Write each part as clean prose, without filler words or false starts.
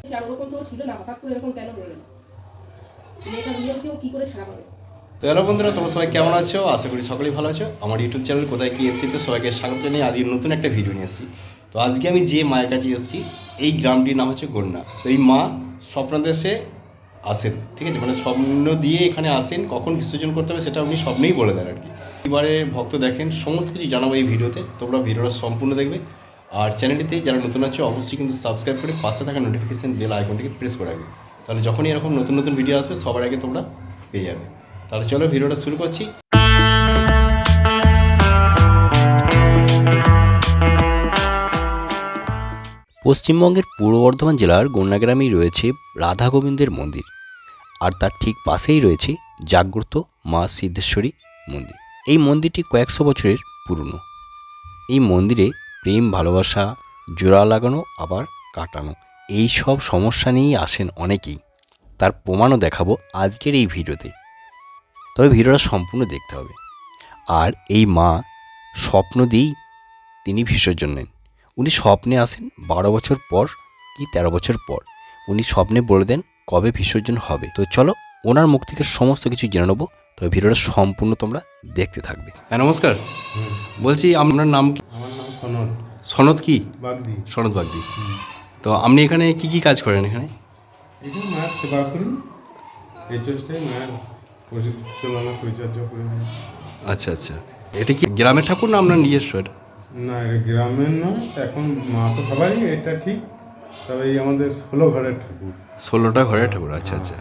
তো হ্যালো বন্ধুরা, তোমরা সবাই কেমন আছো? আশা করি সকলেই ভালো আছো। আমার ইউটিউব চ্যানেল কোথায় কি এফসিতে সবাইকে স্বাগত জানিয়ে আজকে নতুন একটা ভিডিও নিয়ে এসেছি। তো আজকে আমি যে মায়ের কাছে এসেছি, এই গ্রামটির নাম হচ্ছে গন্যা। তো এই মা স্বপ্নদেশে আসেন, ঠিক আছে, মানে স্বপ্ন দিয়ে এখানে আসেন। কখন বিসর্জন করতে হবে সেটা উনি স্বপ্নেই বলে দেন আর কি। এবারে ভক্ত দেখেন, সমস্ত কিছু জানাবো এই ভিডিওতে। তোমরা ভিডিওটা সম্পূর্ণ দেখবে। আর চ্যানেলটিতে যারা নতুন আছে অবশ্যই কিন্তু সাবস্ক্রাইব করে পাশে থাকা নোটিফিকেশান বেল আইকনটিকে প্রেস করে রাখবে। তাহলে যখনই এরকম নতুন নতুন ভিডিও আসবে সবার আগে তোমরা পেয়ে যাবে। তাহলে চলো ভিডিওটা শুরু করছি। পশ্চিমবঙ্গের পূর্ব বর্ধমান জেলার গন্যা গ্রামেই রয়েছে রাধা গোবিন্দের মন্দির, আর তার ঠিক পাশেই রয়েছে জাগ্রত মা সিদ্ধেশ্বরী মন্দির। এই মন্দিরটি কয়েকশো বছরের পুরনো। এই মন্দিরে প্রেম, ভালোবাসা, জোড়া লাগানো আবার কাটানো, এই সব সমস্যা নিয়েই আসেন অনেকেই। তার প্রমাণও দেখাবো আজকের এই ভিডিওতে। তবে ভিডিওটা সম্পূর্ণ দেখতে হবে। আর এই মা স্বপ্ন দিয়েই তিনি বিসর্জন নেন। উনি স্বপ্নে আসেন 12 বছর পর কি 13 বছর পর। উনি স্বপ্নে বলে দেন কবে বিসর্জন হবে। তো চলো ওনার মুখ থেকে সমস্ত কিছু জেনে নেবো। তবে ভিডিওটা সম্পূর্ণ তোমরা দেখতে থাকবে। হ্যাঁ নমস্কার, বলছি আপনার নাম কি? আমার নাম সনদ সনদ কি? বাগদি। সনদ বাগদি। তো আপনি এখানে কি কি কাজ করেন এখানে? এখানে মায়ের সেবা করি, এই চেষ্টায় মায়ের পরিচর্যা করি। আচ্ছা আচ্ছা, এটা কি গ্রামের ঠাকুর না আপনার নিজস্ব? এটা না, এটা গ্রামের নয়, এখন মা তো সবাই এটা ঠিক, তবে এই আমাদের 16 ঘরের ঠাকুর। 16টা ঘরের ঠাকুর। আচ্ছা আচ্ছা,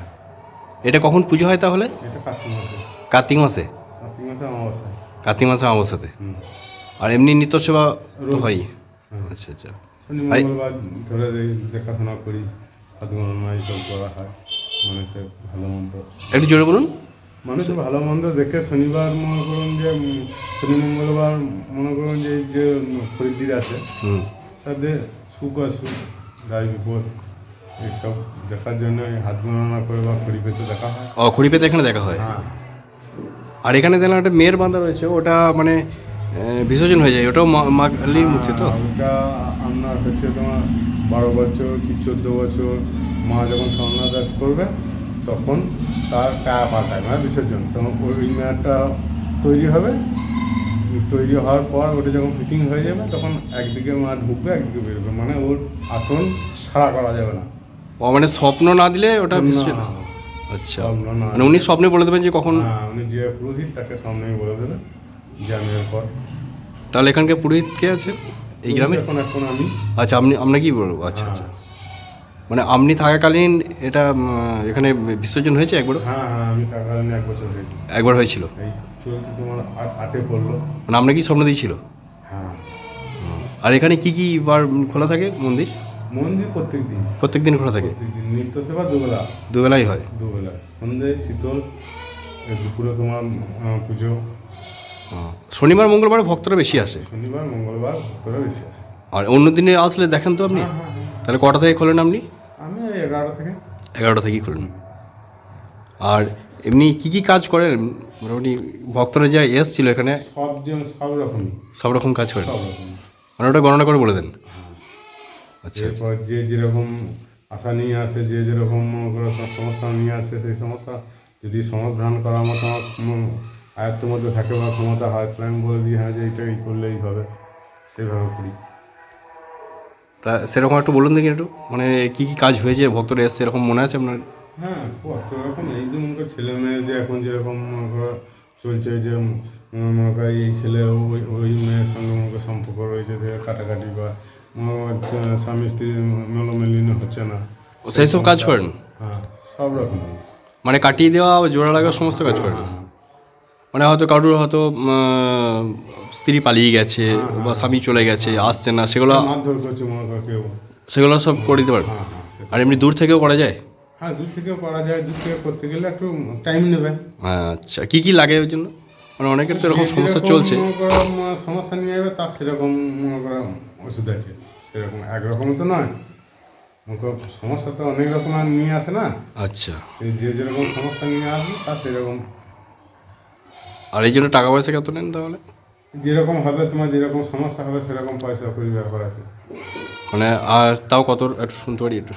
এটা কখন পুজো হয় তাহলে? এটা কার্তিক মাসে। কার্তিক মাসে? কার্তিক মাসে অমাবস্যায়। কার্তিক মাসে অমাবস্যাতে। আর এমনি নিত্য সেবা তো হয়? হ্যাঁ। আচ্ছা আচ্ছা। শনি মঙ্গলবার ধরে দেখাশোনা করি, সাধুগণনা এইসব করা হয়। মানুষের ভালো মন্দ, একটু জোরে বলুন। মানুষের ভালো মন্দ দেখে শনিবার মনে করুন যে শনি মঙ্গলবার মনে করুন যে এই যে খরিদ্দির আছে তাদের সুখ অসুখ, দায় বিপদ এইসব দেখার জন্য হাত গণনা করে বা খড়ি পেতে দেখা হয়। ও, খুঁড়ি পেতে এখানে দেখা হয়। হ্যাঁ। আর এখানে দেখলাম একটা মেয়ের বাঁধা রয়েছে, ওটা মানে বিসর্জন হয়ে যায়, ওটাও মা কালীর মূর্তি তো? ওটা আপনার হচ্ছে তোমার 12 বছর কি 14 বছর মা যখন স্বর্ণদাস করবে তখন তার কায়া পাঠায় মানে বিসর্জন, তখন ওই মেয়াদটা তৈরি হবে। তৈরি হওয়ার পর ওটা যখন ফিটিং হয়ে যাবে তখন একদিকে মা ঢুকবে একদিকে বেরোবে, মানে ওর আসন ছাড়া করা যাবে না। ও মানে স্বপ্ন না দিলে ওটা বিসর্জন? না, আচ্ছা, স্বপ্ন না। মানে উনি স্বপ্নে বলে দেবেন যে কখন? হ্যাঁ, উনি যে পুরোহিত তাকে সামনেই বলে দেবে যে আমি এরপর। তাহলে এখানকার পুরোহিত কে আছে এই গ্রামে? এখন আমি। আচ্ছা, আপনার কি বলবো? আচ্ছা আচ্ছা, মানে আপনি থাকাকালীন এটা এখানে বিসর্জন হয়েছে একবার? হ্যাঁ হ্যাঁ, আমি থাকাকালীন 1 বছর হয়েছে। একবার হয়েছিল? এই চলছে তোমার 8-এ পড়লো। মানে আপনার কি স্বপ্ন দিয়েছিল? হ্যাঁ। আর এখানে কি কি বার খোলা থাকে মন্দির? মন্দির প্রত্যেক দিন। প্রত্যেক দিন খোলা থাকে? প্রত্যেক দিন নিত্য সেবা দুবেলা। দুবেলাই হয়? দুবেলা, সন্ধ্যে শীতল, দুপুরে তোমার পুজো। শনিবার মঙ্গলবার ভক্তরা বেশি আসে? শনিবার মঙ্গলবার ভক্তরা বেশি আসে। আর অন্য দিনে আসলে দেখেন তো আপনি? হ্যাঁ হ্যাঁ হ্যাঁ। তাহলে কটা থেকে খোলেন আপনি? আমি 11টা থেকে। 11টা থেকেই খোলেন। আর এমনি কি কি কাজ করেন মোটামুটি? ভক্তরা যা এসছিল এখানে সব রকমই। সব রকম কাজ করেন? সব রকম। মানে ওটা গণনা করে বলে দেন? আচ্ছা আচ্ছা। এরপর যে যেরকম আশা নিয়ে আসে, যে যেরকম মনে করো সব সমস্যা নিয়ে আসে, সেই সমস্যা যদি সমাধান করার মতো আমার আয়ত্তের মধ্যে থাকে বা ক্ষমতা হয় তাহলে আমি বলে দিই হ্যাঁ যে এইটা এই করলেই হবে, সেইভাবে করি। তা সেরকম একটু বলুন দেখি একটু, মানে কী কী কাজ হয়েছে, ভক্তরা এসছে এরকম মনে আছে আপনার? হ্যাঁ, কত রকম। এই যে মনে করো ছেলে মেয়ে যে এখন যেরকম মনে করো চলছে, যে মনে করো এই ছেলে ওই মেয়ের সঙ্গে মনে করো সম্পর্ক রয়েছে, যে কাটাকাটি বা স্বামী স্ত্রীর মেলমিলিনে হচ্ছে না, সেই সব কাজ করেন? হ্যাঁ, সব রকম। মানে কাটিয়ে দেওয়া, জোড়া লাগার সমস্ত কাজ করেন? মানে হয়তো কারোর হয়তো স্ত্রী পালিয়ে গেছে বা স্বামী চলে গেছে, আসছে না, সেগুলো মারধর করছে মনে করো কেউ, সেগুলো সব করে দিতে পারেন? হ্যাঁ হ্যাঁ। আর এমনি দূর থেকেও করা যায়? হ্যাঁ, দূর থেকেও করা যায়। দূর থেকে করতে গেলে একটু টাইম নেবে। আচ্ছা, কী কী লাগে ওই জন্য? মানে অনেকের তো এরকম সমস্যা চলছে। সমস্যা নিয়ে যাবে তার সেরকম মনে করো ওষুধ আছে, সেরকম একরকম তো নয়। মনে করো সমস্যা তো অনেক রকম আর নিয়ে আসে না। আচ্ছা। যে যেরকম সমস্যা নিয়ে আসবে তার সেরকম। আর এই জন্য টাকা পয়সা কত নেন তাহলে? যেরকম হবে, তোমার যেরকম সমস্যা হবে সেরকম পয়সা করি ব্যাপার আছে। মানে আর তাও কত একটু শুনতে পারি একটু?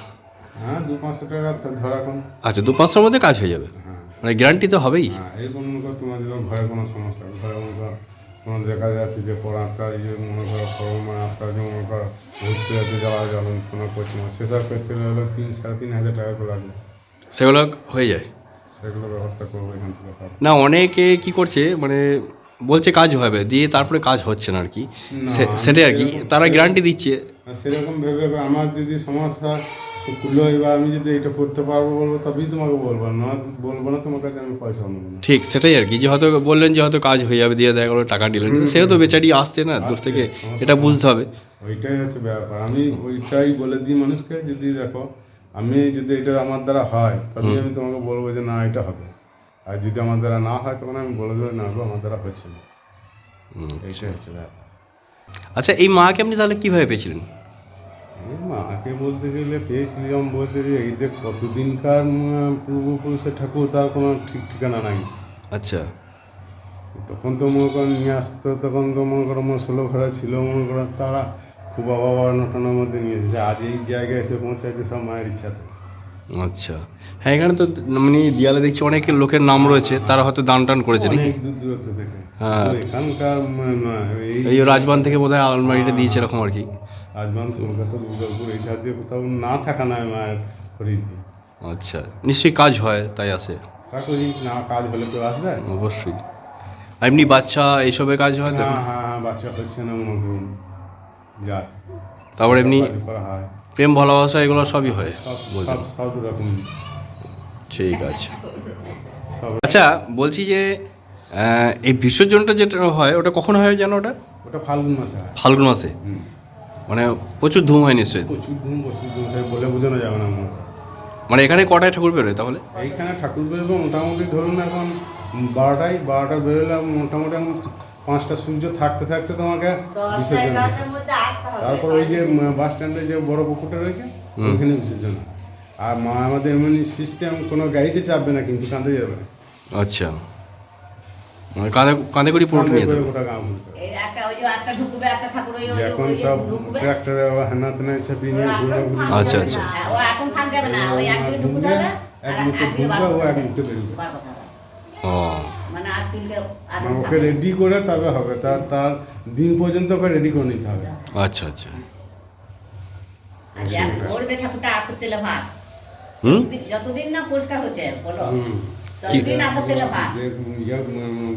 হ্যাঁ 200-500 টাকা ধরা কোন। আচ্ছা 200-500-র মধ্যে কাজ হয়ে যাবে, হ্যাঁ মানে গ্যারান্টি তো হবেই। হ্যাঁ, এরকম মনে করো তোমার যদি ঘরে কোনো সমস্যা, ঘরে মনে করো কোনো দেখা যাচ্ছে যে পড়াটা মনে করো করোনা আপনার যে মনে করো ঘুরতে যেতে যাওয়া যন্ত্রণা করছে না, সেসব ক্ষেত্রে হলো 3-3.5 টাকা করে লাগবে, সেগুলো হয়ে যায়। সেগুলো ব্যবস্থা করবো এখান থেকে পাবো। না অনেকে কি করছে মানে বলছে কাজ হবে দিয়ে তারপরে কাজ হচ্ছে না আর কি, না, সেটাই আর কি, সেরকম- তারা গ্যারান্টি দিচ্ছে। সেরকম ভেবে আমার যদি সমস্যা কুলোই বা আমি যদি এটা করতে পারবো বলবো তবেই তোমাকে বলবো, না বলবো না তোমার কাছে আমি পয়সা নেবো না। ঠিক সেটাই আর কি, যে হয়তো বললেন যে হয়তো কাজ হয়ে যাবে দিয়ে দেখা গেলো টাকা নিলেন, সেও তো বেচারি আসছে না দূর থেকে, এটা বুঝতে হবে। ওইটাই হচ্ছে ব্যাপার, আমি ওইটাই বলে দিই মানুষকে, যদি দেখো আমি যদি এটা আমার দ্বারা হয় তবে আমি তোমাকে বলবো যে না এটা হবে, আর যদি আমার দ্বারা না হয় তখন আমি বলে দেবো না গো আমার দ্বারা হচ্ছে না। এইটাই হচ্ছে ব্যাপার। আচ্ছা এই মাকে আপনি তাহলে কীভাবে পেয়েছিলেন? এই মাকে বলতে গেলে পেয়েছিলাম বলতে যে এই যে কতদিনকার পূর্বপুরুষের ঠাকুর তার কোনো ঠিক ঠিকানা নাই। আচ্ছা তখন তো মনে করো নিয়ে আসতো, তখন তো মনে করো আমার 16 ঘরে ছিল, মনে করো তারা খুব অভাব অনটনের মধ্যে নিয়ে এসেছে, আজ এই জায়গায় এসে পৌঁছাচ্ছে সব মায়ের ইচ্ছাতে। আচ্ছা হ্যাঁ, এখানে তো মানে দেয়ালে দেখছি অনেক লোকের নাম রয়েছে, তারা হয়তো দান টান করেছে নাকি? অনেক দূর দূরত্ব থেকে। হ্যাঁ। তো এখানকার এই রাজবান থেকে বোধহয় আলমারিটা দিয়েছে এরকম আর কি। রাজবান, কলকাতা, দুর্গাপুর এই ধার দিয়ে কোথাও না থাকা নয় মায়ের খরিদ দিয়ে। আচ্ছা নিশ্চয়ই কাজ হয় তাই আসে। আশা করি না কাজ হলে তো আসবে। অবশ্যই। আর এমনি বাচ্চা এইসবের কাজ হয় তো? হ্যাঁ হ্যাঁ, বাচ্চা হচ্ছে না মনে করুন যাক, তারপর এমনি কাজ করা হয়, প্রেম ভালোবাসা এগুলো সবই হয় সব বলছেন? সব রকম ঠিক আছে। সব। আচ্ছা বলছি যে এই বিসর্জনটা যেটা হয় ওটা কখন হয় যেন? ওটা ওটা ফাল্গুন মাসে হয়। ফাল্গুন মাসে, হুম। মানে প্রচুর ধুম হয় নিশ্চয়ই। প্রচুর ধুম বলে বোঝানো যাবে না মনে করো। মানে এখানে কটায় ঠাকুর বেরোয় তাহলে? এইখানে ঠাকুর বেরোবে মোটামুটি ধরুন এখন 12টা বেরোলে মোটামুটি এখন 5টা সূর্য থাকতে থাকতে তোমাকে বিসর্জন দিতে হবে। তারপর ওই যে বাস স্ট্যান্ডে যে বড় পুকুরটা রয়েছে ওইখানে বিসর্জন হয়। আর মা আমাদের এমন সিস্টেম, কোনো গাড়িতে চাপবে না কিন্তু কাঁধে যাবে। আচ্ছা মানে কাঁধে কাঁধে করে পুরোটা নিয়ে কাঁধে যাবে? করে গোটা গাঁ ঘুরতে হবে। এই একটা ওই যে একটা ঢুকবে একটা ঠাকুর ওই ওই এখন ওই সব ঢুকবে। ট্রাক্টরে হেনা তেনা চাপিয়ে নিয়ে ঘুরে ঘুরে আচ্ছা, আচ্ছা। হ্যাঁ, ও এখন ফাঁক যাবে না, ওই একদিকে ঢুকতে ঢুকবে, হবে এক আর মুখে একদিকে বার ঢুকবে, ও করতে এক হবে। মুখে বেরোবে। বার করতে হবে। ও মানে আর চুলকে আর মানে ওকে রেডি করে তবে হবে, তার দিন পর্যন্ত ওকে রেডি করে নিতে হবে। আচ্ছা আচ্ছা। আর যে করবে ঠাকুরটা আতর তেলে ভাত। হুম যতদিন না পরিষ্কার হচ্ছে বলো হুম। ততদিন আতর তেলে ভাত। যে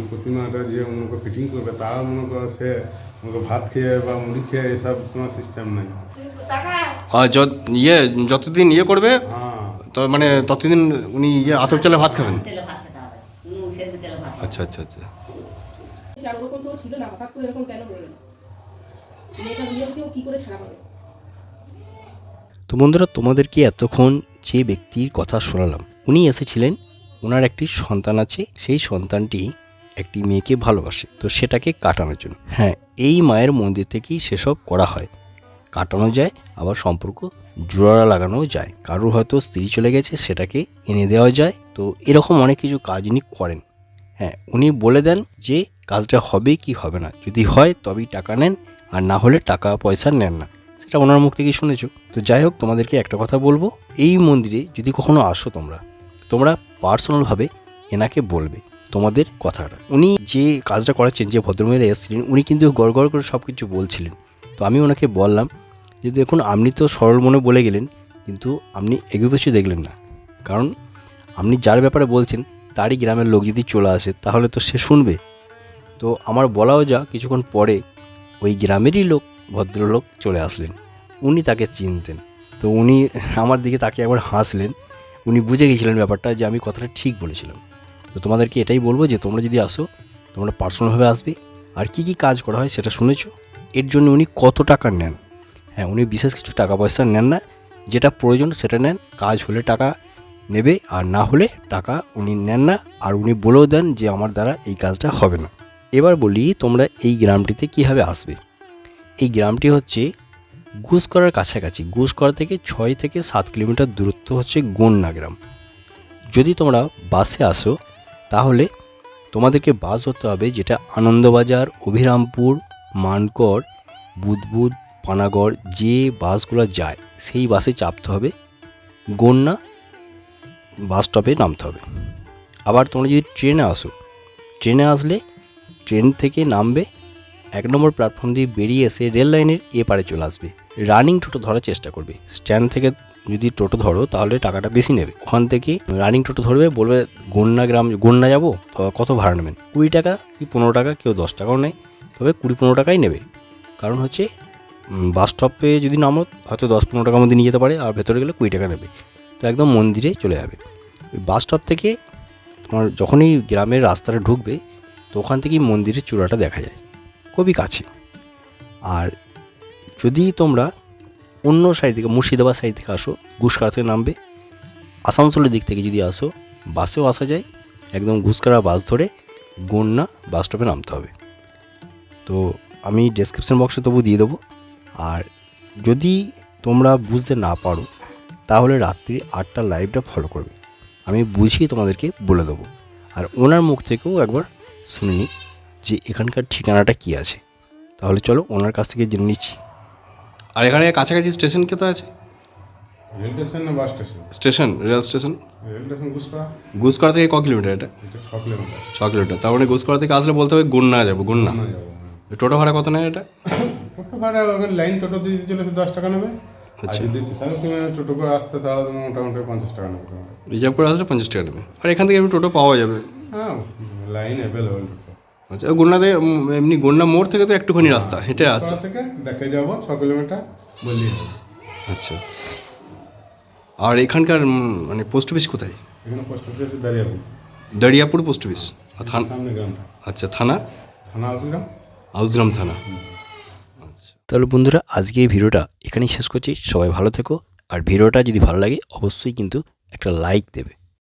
প্রতিমাটা যে মনে করো ফিটিং করবে তার মনে করো সে মনে করো ভাত খেয়ে বা মুড়ি খেয়ে এসব কোনো সিস্টেম নাই। আর যতদিন করবে হ্যাঁ তো মানে ততদিন উনি আতপ চালে ভাত খাবেন? আতর তেলে ভাত খেতে হবে। সেদ্ধ তেলে ভাত। আচ্ছা আচ্ছা আচ্ছা। ওরকম তো ছিল না, হঠাৎ করে এরকম কেন হয়ে গেল? মেয়েটা বিয়ে কেউ কি করে ছাড়া পাবে? তো বন্ধুরা, তোমাদেরকে এতক্ষণ যে ব্যক্তির কথা শোনালাম, উনি এসেছিলেন, ওনার একটি সন্তান আছে, সেই সন্তানটি একটি মেয়েকে ভালোবাসে, তো সেটাকে কাটানোর জন্য। হ্যাঁ, এই মায়ের মন্দির থেকেই সেসব করা হয়, কাটানো যায়, আবার সম্পর্ক জোড়া লাগানোও যায়। কারোর হয়তো স্ত্রী চলে গেছে, সেটাকে এনে দেওয়া যায়। তো এরকম অনেক কিছু কাজ উনি করেন। হ্যাঁ, উনি বলে দেন যে কাজটা হবে কি হবে না, যদি হয় তবেই টাকা নেন, আর না হলে টাকা পয়সা নেন না। সেটা ওনার মুখ থেকেই শুনেছো। তো যাই হোক, তোমাদেরকে একটা কথা বলবো, এই মন্দিরে যদি কখনো আসো তোমরা পার্সোনালভাবে এনাকে বলবে তোমাদের কথাটা। উনি যে কাজটা করাচ্ছেন, যে ভদ্রমহিলা এসেছিলেন, উনি কিন্তু গড় করে সব কিছু বলছিলেন। তো আমি ওনাকে বললাম যে দেখুন, আপনি তো সরল মনে বলে গেলেন, কিন্তু আপনি এগুলো কিছু দেখলেন না। কারণ আপনি যার ব্যাপারে বলছেন তারই গ্রামের লোক যদি চলে আসে তাহলে তো সে শুনবে। তো আমার বলাও যা, কিছুক্ষণ পরে ওই গ্রামেরই লোক, ভদ্রলোক চলে আসলেন। উনি তাকে চিনতেন। তো উনি আমার দিকে তাকে একবার হাসলেন। উনি বুঝে গেছিলেন ব্যাপারটা, যে আমি কথাটা ঠিক বলেছিলাম। তো তোমাদেরকে এটাই বলবো যে তোমরা যদি আসো, তোমরা পার্সোনালভাবে আসবে। আর কি কি কাজ করা হয় সেটা শুনেছো। এর জন্য উনি কত টাকা নেন? হ্যাঁ, উনি বিশেষ কিছু টাকা পয়সা নেন না, যেটা প্রয়োজন সেটা নেন। কাজ হলে টাকা নেবে, আর না হলে টাকা উনি নেন না। আর উনি বলেও দেন যে আমার দ্বারা এই কাজটা হবে না। এবার বলি, তোমরা এই গ্রামটিতে কীভাবে আসবে। এই গ্রামটি হচ্ছে ঘুষকরার কাছাকাছি। ঘুষকরা থেকে 6 থেকে 7 কিলোমিটার দূরত্ব হচ্ছে গন্না গ্রাম। যদি তোমরা বাসে আসো তাহলে তোমাদেরকে বাস ধরতে হবে, যেটা আনন্দবাজার, অভিরামপুর, মানকর, বুদবুদ, পানাগড় যে বাসগুলো যায় সেই বাসে চাপতে হবে। গন্যা বাস স্টপে নামতে হবে। আবার তোমরা যদি ট্রেনে আসো, ট্রেনে আসলে ট্রেন থেকে নামবে, 1 নম্বর প্ল্যাটফর্ম দিয়ে বেরিয়ে এসে রেল লাইনের এপারে চলে আসবে। রানিং টোটো ধরার চেষ্টা করবে। স্ট্যান্ড থেকে যদি টোটো ধরো তাহলে টাকাটা বেশি নেবে। ওখান থেকে রানিং টোটো ধরবে, বলবে গন্যা যাবো, তো কত ভাড়া নেবেন? 20 টাকা কি 15 টাকা, কেউ 10 টাকাও নেয়, তবে 20-15 টাকাই নেবে। কারণ হচ্ছে বাস স্টপে যদি নামো হয়তো 10-15 টাকার মধ্যে নিয়ে যেতে পারে, আর ভেতরে গেলে 20 টাকা নেবে। তো একদম মন্দিরে চলে যাবে। ওই বাস স্টপ থেকে তোমার যখনই গ্রামের রাস্তাটা ঢুকবে, তো ওখান থেকেই মন্দিরের চূড়াটা দেখা যায়, খুবই কাছে। আর যদি তোমরা অন্য সাইড থেকে, মুর্শিদাবাদ সাইড থেকে আসো, ঘুসকারা থেকে নামবে। আসানসোলের দিক থেকে যদি আসো, বাসেও আসা যায়, একদম ঘুসকারা বাস ধরে গন্যা বাস স্টপে নামতে হবে। তো আমি ডেসক্রিপশন বক্সে তবু দিয়ে দেবো। আর যদি তোমরা বুঝতে না পারো তাহলে রাত্রি 8টার লাইভটা ফলো করবে, আমি বুঝিয়ে তোমাদেরকে বলে দেবো। আর ওনার মুখ থেকেও একবার শুনে নিই যে এখানকার ঠিকানাটা কী আছে। তাহলে চলো ওনার কাছ থেকে জেনে নিচ্ছি। আর এখানে কাছাকাছি স্টেশন কোথায় আছে? রেল স্টেশন না bus station? Station, rail station. Rail station Guskara, Guskara থেকে ক কিলোমিটার এটা? এটা 6 কিলোমিটার। 6 কিলোমিটার। তার মানে ঘুসকরা থেকে আসলে বলতে হবে গন্যা যাবো, গন্যা। না যাবো, হ্যাঁ। টোটো ভাড়া কত নেয় এটা? টোটো ভাড়া ওখানে লাইন টোটো দিয়ে চলে 10 টাকা নেবে। আর আচ্ছা। যদি স্টেশনে তুমি টোটো করে আসতে তাহলে তোমার মোটামুটি 50 টাকা নেবে। রিজার্ভ করে আসলে 50 টাকা নেবে। আর এখান থেকে এমনি টোটো পাওয়া যাবে? হ্যাঁ, লাইন অ্যাভেলেবল টোটো। আচ্ছা, গন্যাতে এমনি গন্যা মোড় থেকে তো একটুখানি রাস্তা, হেঁটে আসতে। ঘুষকরা থেকে দেখে যাবো 6 কিলোমিটার বললেই হবে। আচ্ছা। আর এখানকার মানে পোস্ট অফিস কোথায়? এখানে পোস্ট অফিস আছে দাঁড়িয়াবো, দাঁড়িয়াপুর পোস্ট অফিস। আর সামনে গ্রামটা। আচ্ছা, থানা? থানা আসলাম। আউসগ্রাম থানা। আচ্ছা। তাহলে বন্ধুরা, আজকে এই ভিডিওটা এখানেই শেষ করছি। সবাই ভালো থেকো। আর ভিডিওটা যদি ভালো লাগে অবশ্যই কিন্তু একটা লাইক দেবে।